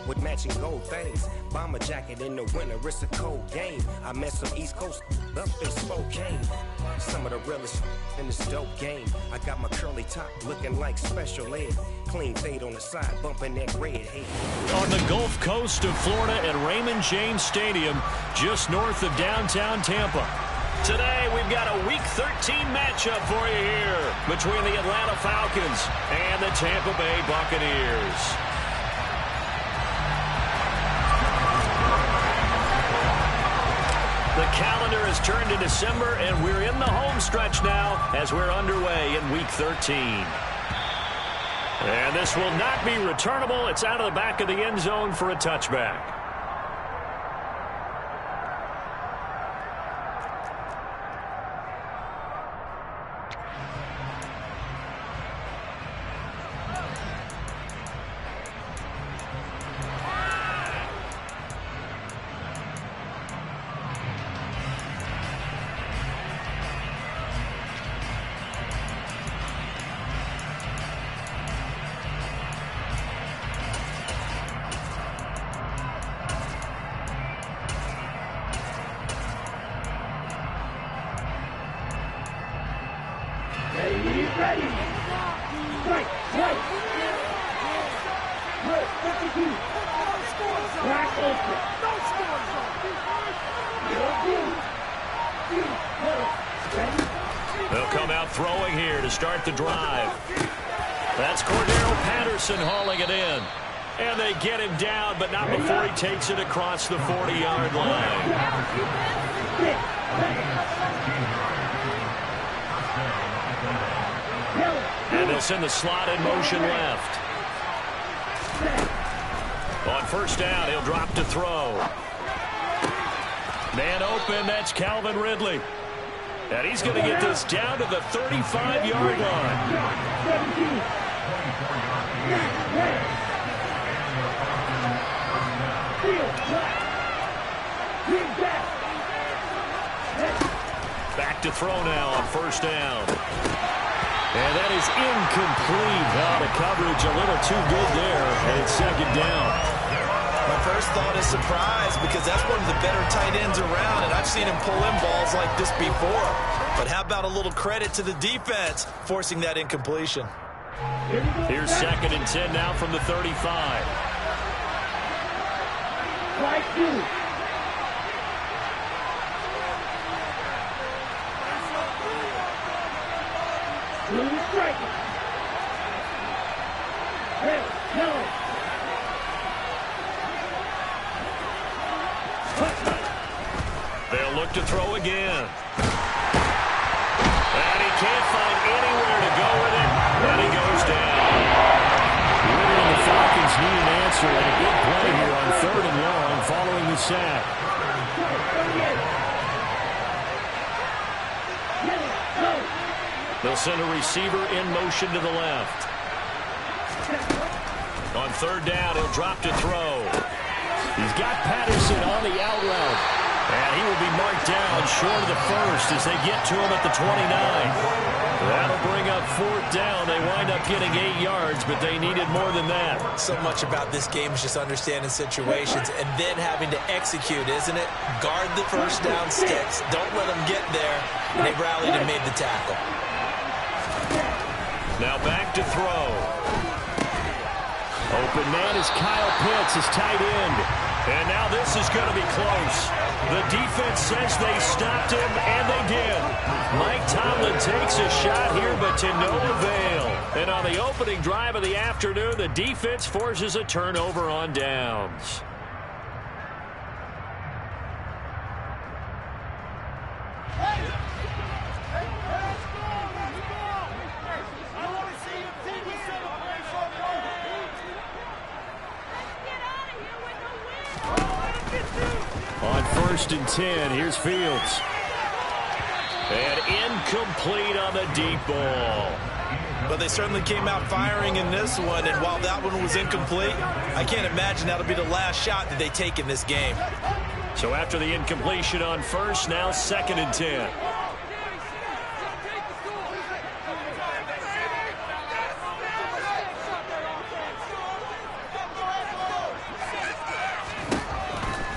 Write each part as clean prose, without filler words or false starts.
with matching gold things. Bomber jacket in the winter, it's a cold game. I met some East Coast up in Spokane. Some of the realest in this dope game. I got my curly top looking like special ed. Clean fade on the side, bumping that red. Hey. On the Gulf Coast of Florida at Raymond James Stadium, just north of downtown Tampa. Today, we've got a Week 13 matchup for you here between the Atlanta Falcons and the Tampa Bay Buccaneers. The calendar has turned to December, and we're in the home stretch now as we're underway in Week 13. And this will not be returnable. It's out of the back of the end zone for a touchback. They'll come out throwing here to start the drive. That's Cordero Patterson hauling it in. And they get him down, but not before he takes it across the 40-yard line. And they'll send the slot in motion left. On first down, he'll drop to throw. Man open, that's Calvin Ridley. And he's going to get this down to the 35-yard line. Back to throw now on first down. And that is incomplete. The coverage a little too good there, and it's second down. My first thought is surprise, because that's one of the better tight ends around, and I've seen him pull in balls like this before. But how about a little credit to the defense forcing that incompletion? Here's second and 10 now from the 35. They'll look to throw again. And he can't find anywhere to go with it. And he goes down. Really, the Falcons need an answer, and a good play here on 3rd and long following the sack. They'll send a receiver in motion to the left. On 3rd down, he'll drop to throw. He's got Patterson on the out route. And he will be marked down short of the first as they get to him at the 29. That'll bring up 4th down. They wind up getting 8 yards, but they needed more than that. So much about this game is just understanding situations and then having to execute, isn't it? Guard the first down sticks. Don't let them get there. And they rallied and made the tackle. Now back to throw. Open man is Kyle Pitts, his tight end. And now this is going to be close. The defense says they stopped him, and they did. Mike Tomlin takes a shot here, but to no avail. And on the opening drive of the afternoon, the defense forces a turnover on downs. On 1st and 10, here's Fields. And incomplete on the deep ball. But they certainly came out firing in this one, and while that one was incomplete, I can't imagine that'll be the last shot that they take in this game. So after the incompletion on first, now 2nd and 10.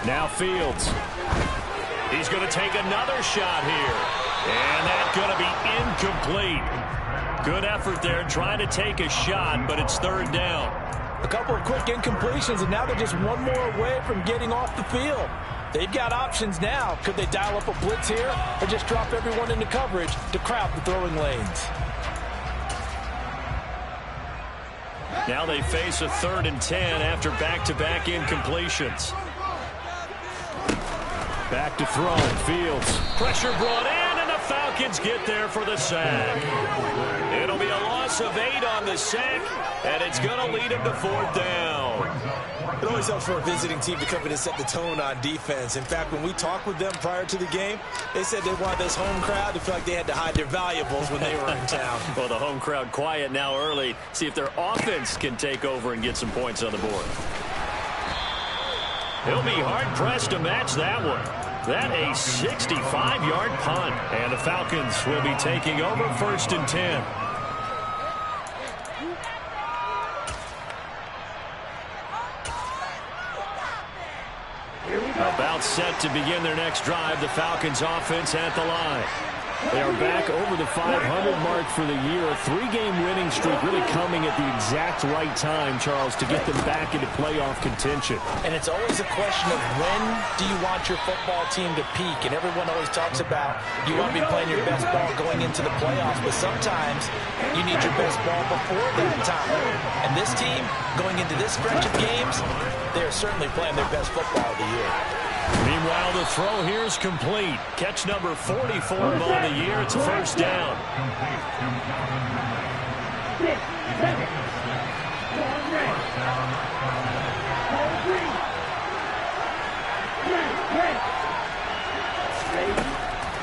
Now Fields. He's going to take another shot here. And that's going to be incomplete. Good effort there trying to take a shot, but it's third down. A couple of quick incompletions, and now they're just one more away from getting off the field. They've got options now. Could they dial up a blitz here or just drop everyone into coverage to crowd the throwing lanes? Now they face a 3rd and 10 after back-to-back incompletions. Back to throw. Fields. Pressure brought in, and the Falcons get there for the sack. It'll be a loss of 8 on the sack, and it's going to lead them to 4th down. It always helps for a visiting team to come in and set the tone on defense. In fact, when we talked with them prior to the game, they said they wanted this home crowd to feel like they had to hide their valuables when they were in town. Well, the home crowd quiet now early. See if their offense can take over and get some points on the board. He'll be hard-pressed to match that one. That a 65-yard punt. And the Falcons will be taking over 1st and 10. About set to begin their next drive. The Falcons offense at the line. They are back over the 500 mark for the year. A 3-game winning streak really coming at the exact right time, Charles, to get them back into playoff contention. And it's always a question of when do you want your football team to peak? And everyone always talks about you want to be playing your best ball going into the playoffs, but sometimes you need your best ball before that time. And this team, going into this stretch of games, they're certainly playing their best football of the year. Meanwhile, the throw here is complete. Catch number 44 on the year. It's a 1st down.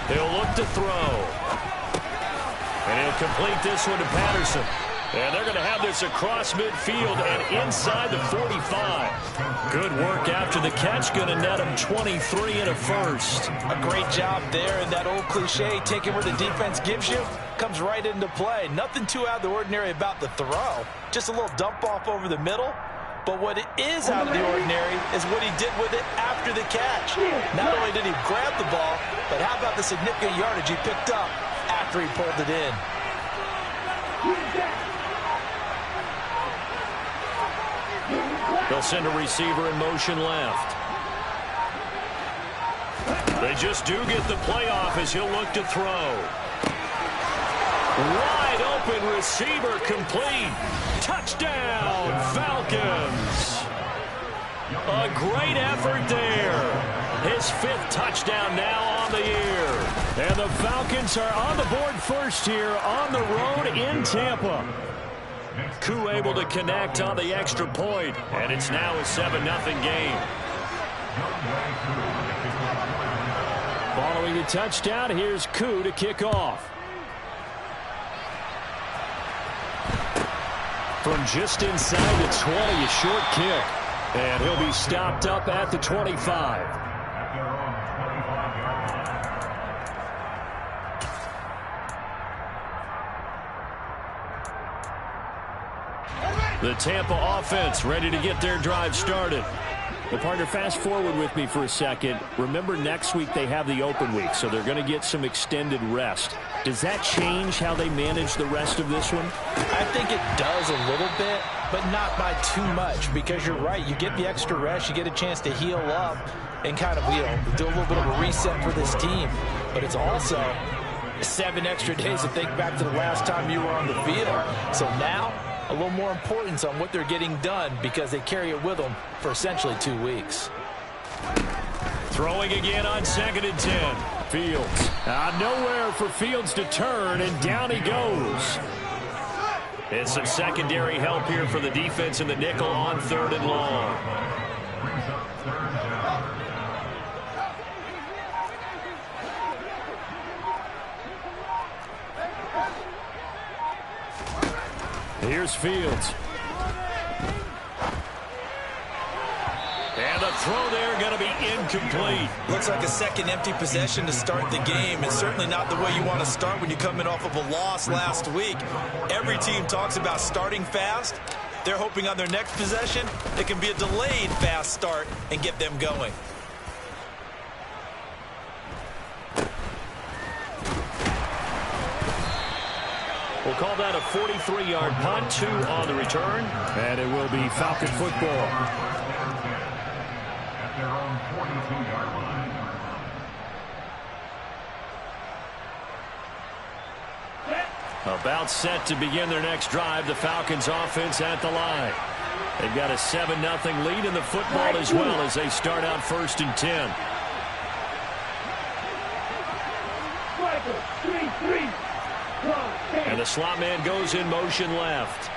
He'll look to throw. And he'll complete this one to Patterson. And they're going to have this across midfield and inside the 45. Good work after the catch. Going to net him 23 and a 1st. A great job there. And that old cliche, taking where the defense gives you, comes right into play. Nothing too out of the ordinary about the throw. Just a little dump off over the middle. But what it is out of the ordinary is what he did with it after the catch. Not only did he grab the ball, but how about the significant yardage he picked up after he pulled it in. They'll send a receiver in motion left. They just do get the playoff as he'll look to throw. Wide open receiver complete. Touchdown, Falcons. A great effort there. His 5th touchdown now on the year. And the Falcons are on the board first here on the road in Tampa. Koo able to connect on the extra point, and it's now a 7-0 game. Following the touchdown, here's Koo to kick off. From just inside the 20, a short kick. And he'll be stopped up at the 25. The Tampa offense ready to get their drive started. Well, partner, fast forward with me for a second. Remember, next week they have the open week, so they're going to get some extended rest. Does that change how they manage the rest of this one? I think it does a little bit, but not by too much, because you're right. You get the extra rest. You get a chance to heal up and kind of, do a little bit of a reset for this team. But it's also 7 extra days to think back to the last time you were on the field. So now, a little more importance on what they're getting done because they carry it with them for essentially 2 weeks. Throwing again on 2nd and 10. Fields. Nowhere for Fields to turn, and down he goes. It's some secondary help here for the defense in the nickel on 3rd and long. Here's Fields. And the throw there going to be incomplete. Looks like a second empty possession to start the game. It's certainly not the way you want to start when you're coming off of a loss last week. Every team talks about starting fast. They're hoping on their next possession it can be a delayed fast start and get them going. We'll call that a 43-yard punt, 2 on the return, and it will be Falcon football. At their own 42-yard line. About set to begin their next drive, the Falcons offense at the line. They've got a 7-0 lead in the football as well as they start out 1st and 10. And the slot man goes in motion left.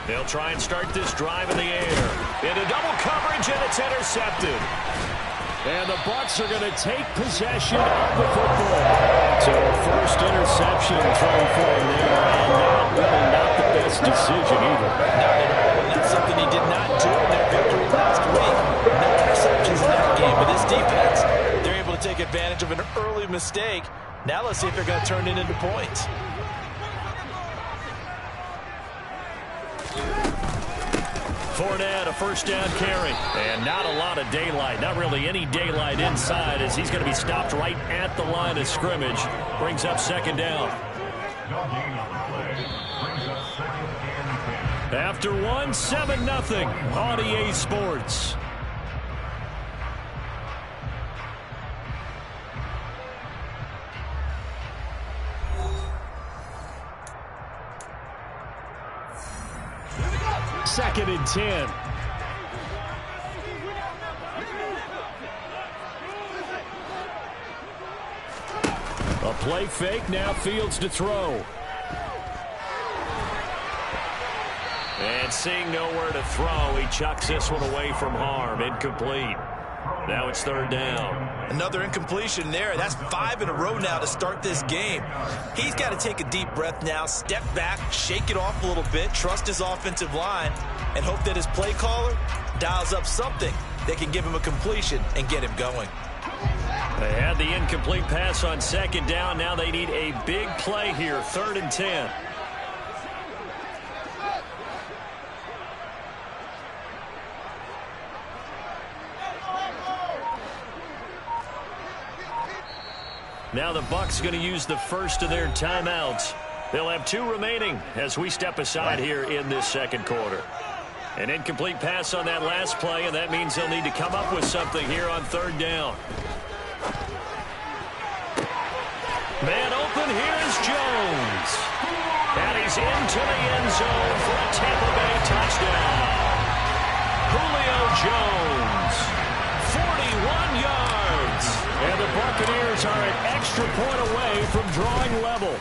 They'll try and start this drive in the air. Into double coverage, and it's intercepted. And the Bucs are going to take possession of the football. So first interception thrown for him there, and that really not the best decision either. Not at all, and that's something he did not do in their victory last week. No interceptions in that game, but this defense, they're able to take advantage of an early mistake. Now let's see if they're going to turn it into points. Fournette, a first down carry. And not a lot of daylight. Not really any daylight inside as he's going to be stopped right at the line of scrimmage. Brings up 2nd down. After 1, 7-0 on EA Sports. Second and 10. A play fake, now Fields to throw. And seeing nowhere to throw, he chucks this one away from harm. Incomplete. Now it's 3rd down. Another incompletion there. That's 5 in a row now to start this game. He's got to take a deep breath now, step back, shake it off a little bit, trust his offensive line, and hope that his play caller dials up something that can give him a completion and get him going. They had the incomplete pass on 2nd down. Now they need a big play here, 3rd and 10. Now the Bucs going to use the first of their timeouts. They'll have 2 remaining as we step aside here in this 2nd quarter. An incomplete pass on that last play, and that means they'll need to come up with something here on 3rd down. Man open, here's Jones. And he's into the end zone for a Tampa Bay touchdown. Julio Jones, 41 yards. And the Buccaneers are an extra point away from drawing level.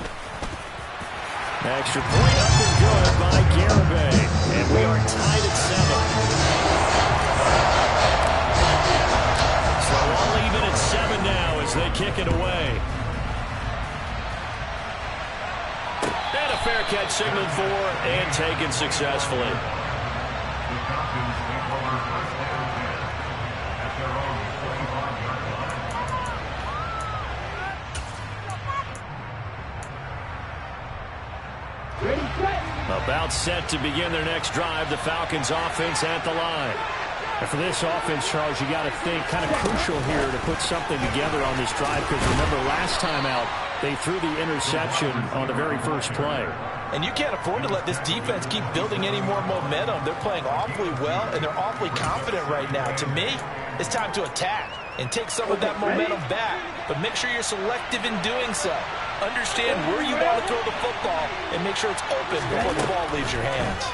Extra point up and good by Garibay. And we are tied at 7. So all even at 7 now as they kick it away. And a fair catch signaled for and taken successfully. About set to begin their next drive, the Falcons offense at the line. And for this offense, Charles, you got to think kind of crucial here to put something together on this drive, because remember last time out, they threw the interception on the very first play. And you can't afford to let this defense keep building any more momentum. They're playing awfully well, and they're awfully confident right now. To me, it's time to attack and take some of that momentum back. But make sure you're selective in doing so. Understand where you want to throw the football and make sure it's open before the ball leaves your hands.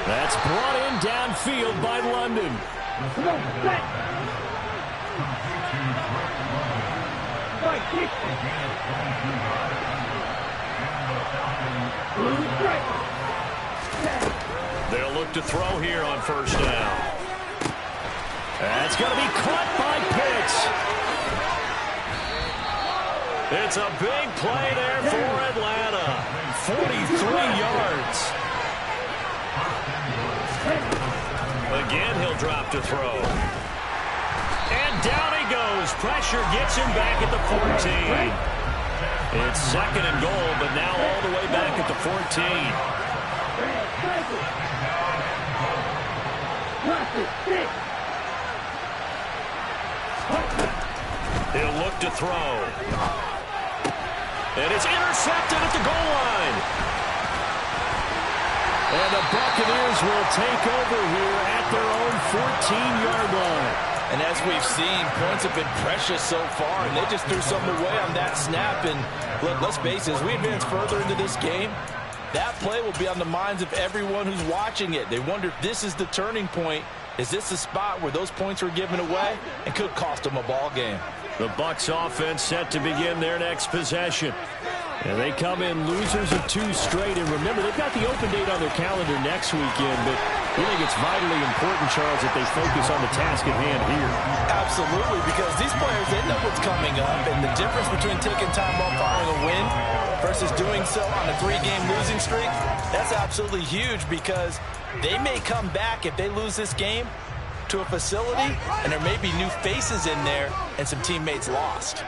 That's brought in downfield by London. They'll look to throw here on 1st down. That's going to be caught by Pitts. It's a big play there for Atlanta. 43 yards. Again, he'll drop to throw. And down he goes. Pressure gets him back at the 14. It's 2nd and goal, but now all the way back at the 14. He'll look to throw. And it's intercepted at the goal line. And the Buccaneers will take over here at their own 14-yard line. And as we've seen, points have been precious so far, and they just threw something away on that snap. And look, let's face it, as we advance further into this game, that play will be on the minds of everyone who's watching it. They wonder if this is the turning point. Is this the spot where those points were given away and could cost them a ball game? The Bucs offense set to begin their next possession. And they come in losers of 2 straight. And remember, they've got the open date on their calendar next weekend, but we think it's vitally important, Charles, that they focus on the task at hand here. Absolutely, because these players, they know what's coming up, and the difference between taking time off following a win versus doing so on a 3-game losing streak, that's absolutely huge, because they may come back if they lose this game to a facility, and there may be new faces in there and some teammates lost.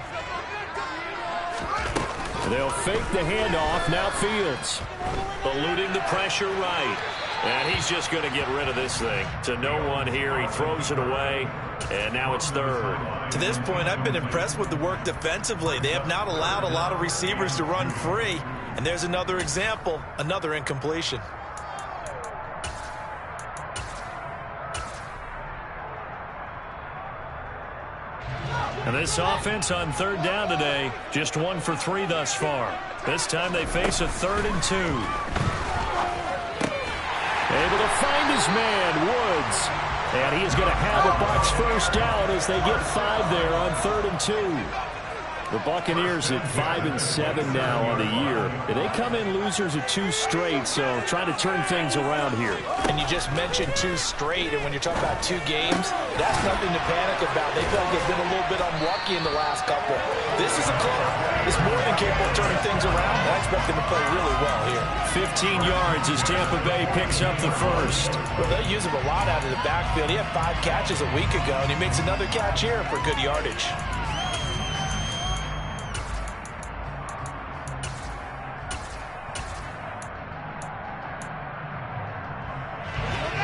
They'll fake the handoff. Now Fields. Eluding the pressure right. And he's just going to get rid of this thing. To no one here. He throws it away. And now it's 3rd. To this point, I've been impressed with the work defensively. They have not allowed a lot of receivers to run free. And there's another example. Another incompletion. And this offense on 3rd down today, just 1 for 3 thus far. This time they face a 3rd and 2. Able to find his man, Woods. And he is going to have a Bucs first down as they get 5 there on 3rd and 2. The Buccaneers at 5-7 now on the year. And they come in losers of 2 straight, so trying to turn things around here. And you just mentioned 2 straight, and when you're talking about 2 games, that's nothing to panic about. They feel like they've been a little bit unlucky in the last couple. This is a club that's more than capable of turning things around, and I expect them to play really well here. 15 yards as Tampa Bay picks up the first. Well, they use him a lot out of the backfield. He had 5 catches a week ago, and he makes another catch here for good yardage.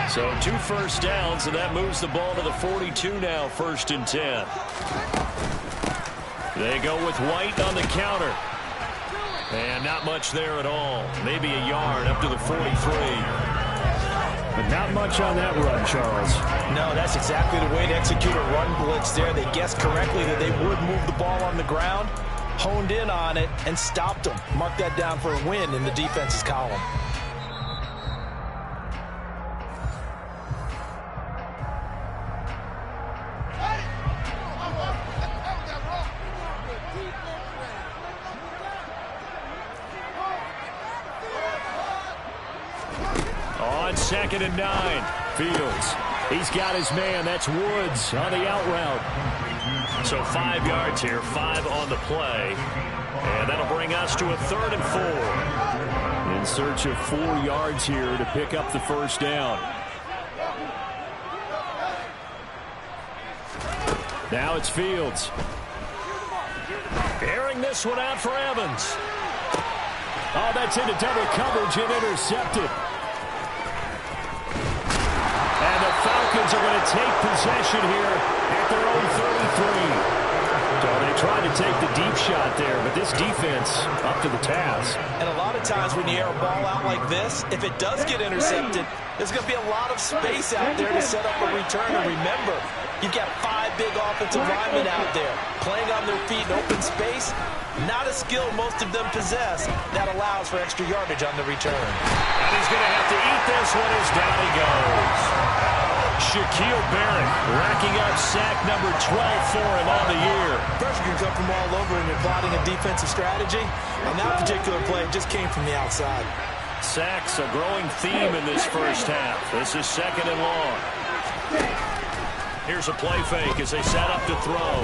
So 2 first downs, and that moves the ball to the 42 now, 1st and 10. They go with White on the counter. And not much there at all. Maybe a yard up to the 43. But not much on that run, Charles. No, that's exactly the way to execute a run blitz there. They guessed correctly that they would move the ball on the ground, honed in on it, and stopped them. Mark that down for a win in the defense's column. On 2nd and 9, Fields. He's got his man. That's Woods on the out route. So 5 yards here, 5 on the play. And that'll bring us to a 3rd and 4. In search of 4 yards here to pick up the first down. Now it's Fields. Airing this one out for Evans. Oh, that's into double coverage and intercepted. And the Falcons are going to take possession here at their own 33. So they tried to take the deep shot there, but this defense up to the task. And a lot of times when you air a ball out like this, if it does get intercepted, there's going to be a lot of space out there to set up a return. And remember, you've got 5 big offensive linemen out there playing on their feet in open space. Not a skill most of them possess that allows for extra yardage on the return. And he's going to have to eat this one as down he goes. Shaquille Barrett racking up sack number 12 for him on the year. Pressure can come from all over when you're plotting a defensive strategy. On that particular play, it just came from the outside. Sacks, a growing theme in this first half. This is 2nd and long. Here's a play fake as they set up to throw.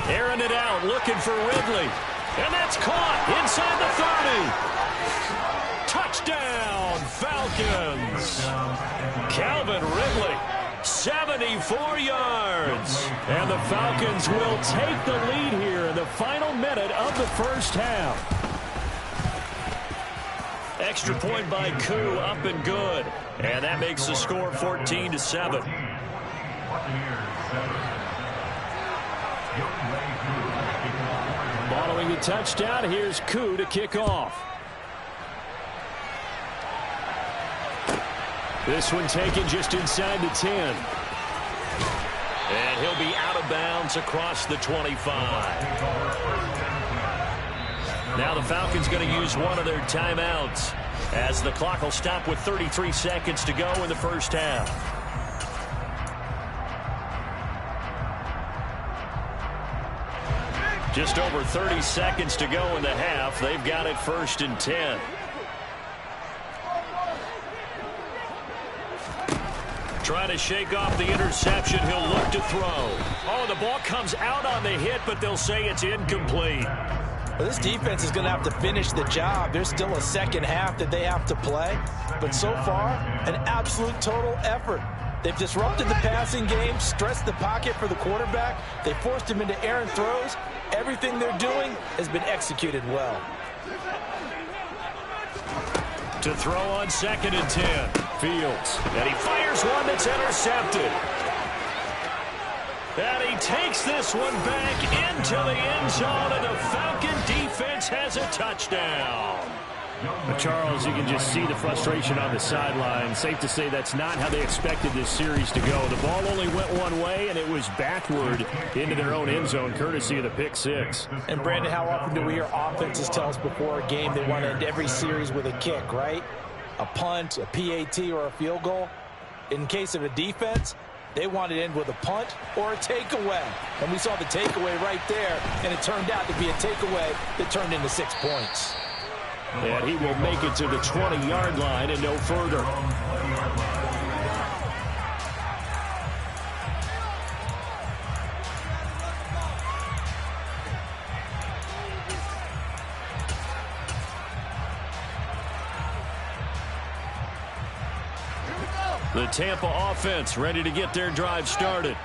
Airing it out, looking for Ridley. And that's caught inside the 30. Touchdown, Falcons. Calvin Ridley, 74 yards. And the Falcons will take the lead here in the final minute of the first half. Extra point by Koo, up and good. And that makes the score 14-7. Following the touchdown, here's Koo to kick off. This one taken just inside the 10. And he'll be out of bounds across the 25. Now the Falcons going to use one of their timeouts as the clock will stop with 33 seconds to go in the first half. Just over 30 seconds to go in the half. They've got it 1st and 10. Trying to shake off the interception. He'll look to throw. Oh, the ball comes out on the hit, but they'll say it's incomplete. Well, this defense is going to have to finish the job. There's still a second half that they have to play. But so far, an absolute total effort. They've disrupted the passing game, stressed the pocket for the quarterback. They forced him into errant throws. Everything they're doing has been executed well. To throw on 2nd and 10. Fields. And he fires one that's intercepted. And he takes this one back into the end zone, and the Falcon defense has a touchdown. But Charles, you can just see the frustration on the sideline. Safe to say that's not how they expected this series to go. The ball only went one way, and it was backward into their own end zone, courtesy of the pick six. And, Brandon, how often do we hear offenses tell us before a game they want to end every series with a kick, right? A punt, a PAT, or a field goal. In case of a defense, they want to end with a punt or a takeaway. And we saw the takeaway right there, and it turned out to be a takeaway that turned into 6 points. And he will make it to the 20-yard line and no further. The Tampa offense ready to get their drive started.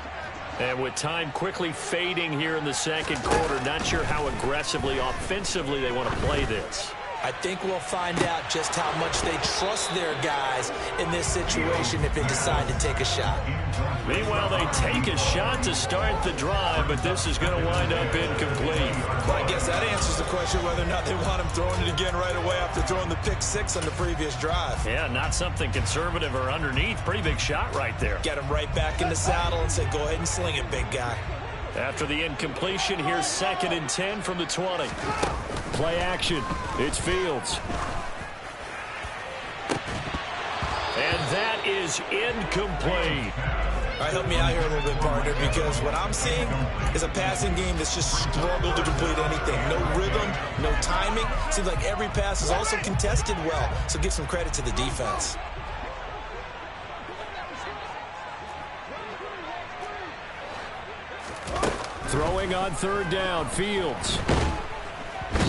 And with time quickly fading here in the second quarter, not sure how aggressively, offensively they want to play this. I think we'll find out just how much they trust their guys in this situation if they decide to take a shot. Meanwhile, they take a shot to start the drive, but this is going to wind up incomplete. Well, I guess that answers the question whether or not they want him throwing it again right away after throwing the pick six on the previous drive. Yeah, not something conservative or underneath. Pretty big shot right there. Get him right back in the saddle and say, go ahead and sling it, big guy. After the incompletion, here's 2nd and 10 from the 20. Play action. It's Fields. And that is incomplete. All right, help me out here a little bit, partner, because what I'm seeing is a passing game that's just struggled to complete anything. No rhythm, no timing. Seems like every pass is also contested well, so give some credit to the defense. Throwing on 3rd down, Fields.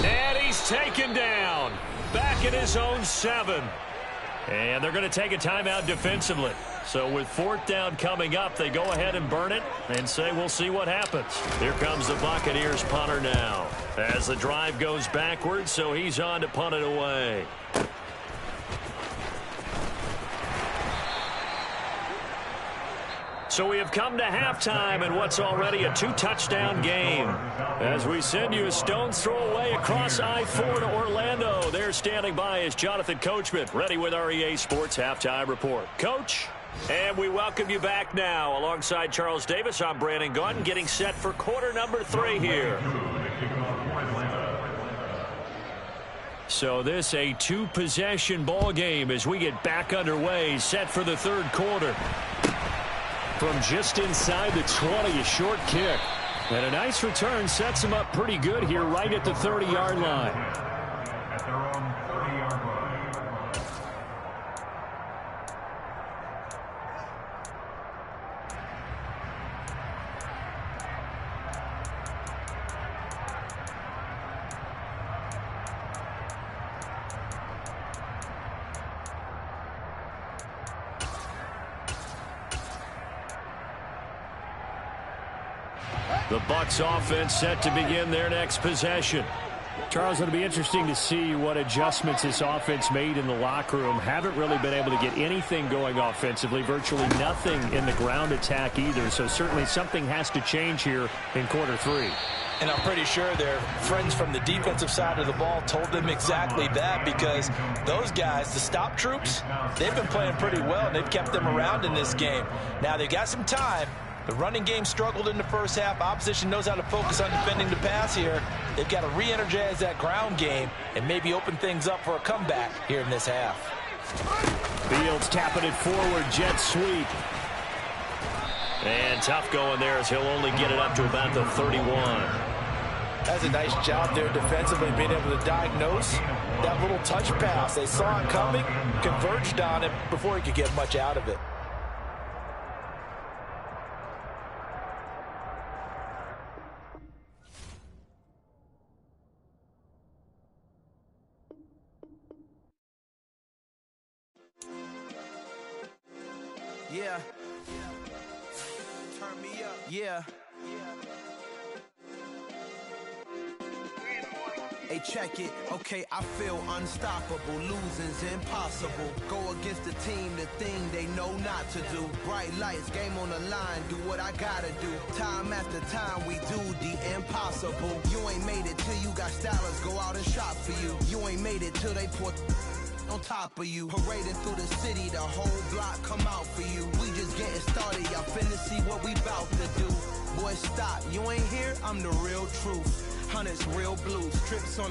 And he's taken down. Back at his own 7. And they're going to take a timeout defensively. So with 4th down coming up, they go ahead and burn it and say we'll see what happens. Here comes the Buccaneers punter now. As the drive goes backwards, so he's on to punt it away. So we have come to halftime in what's already a 2-touchdown game. As we send you a stone's throw away across I-4 to Orlando. There standing by is Jonathan Coachman, ready with our EA Sports Halftime Report. Coach, and we welcome you back now. Alongside Charles Davis, I'm Brandon Gaudin, getting set for quarter number 3 here. So this a 2-possession ball game as we get back underway, set for the 3rd quarter. From just inside the 20, a short kick. And a nice return sets him up pretty good here right at the 30-yard line. At their own 30-yard line. The Bucs offense set to begin their next possession. Charles, it'll be interesting to see what adjustments this offense made in the locker room. Haven't really been able to get anything going offensively, virtually nothing in the ground attack either. So certainly something has to change here in quarter 3. And I'm pretty sure their friends from the defensive side of the ball told them exactly that, because those guys, the stop troops, they've been playing pretty well, and they've kept them around in this game. Now, they got some time. The running game struggled in the first half. Opposition knows how to focus on defending the pass here. They've got to re-energize that ground game and maybe open things up for a comeback here in this half. Fields tapping it forward, jet sweep. And tough going there as he'll only get it up to about the 31. That's a nice job there defensively, being able to diagnose that little touch pass. They saw it coming, converged on it before he could get much out of it. Yeah. Turn me up. Yeah. Hey, check it. Okay, I feel unstoppable. Losing's impossible. Go against the team, the thing they know not to do. Bright lights, game on the line. Do what I gotta do. Time after time, we do the impossible. You ain't made it till you got stylers go out and shop for you. You ain't made it till they put on top of you. Parading through the city, the whole block come out for you. We just getting started, y'all finna see what we bout to do. Boy, stop, you ain't here, I'm the real truth. Hunters, real blues, trips on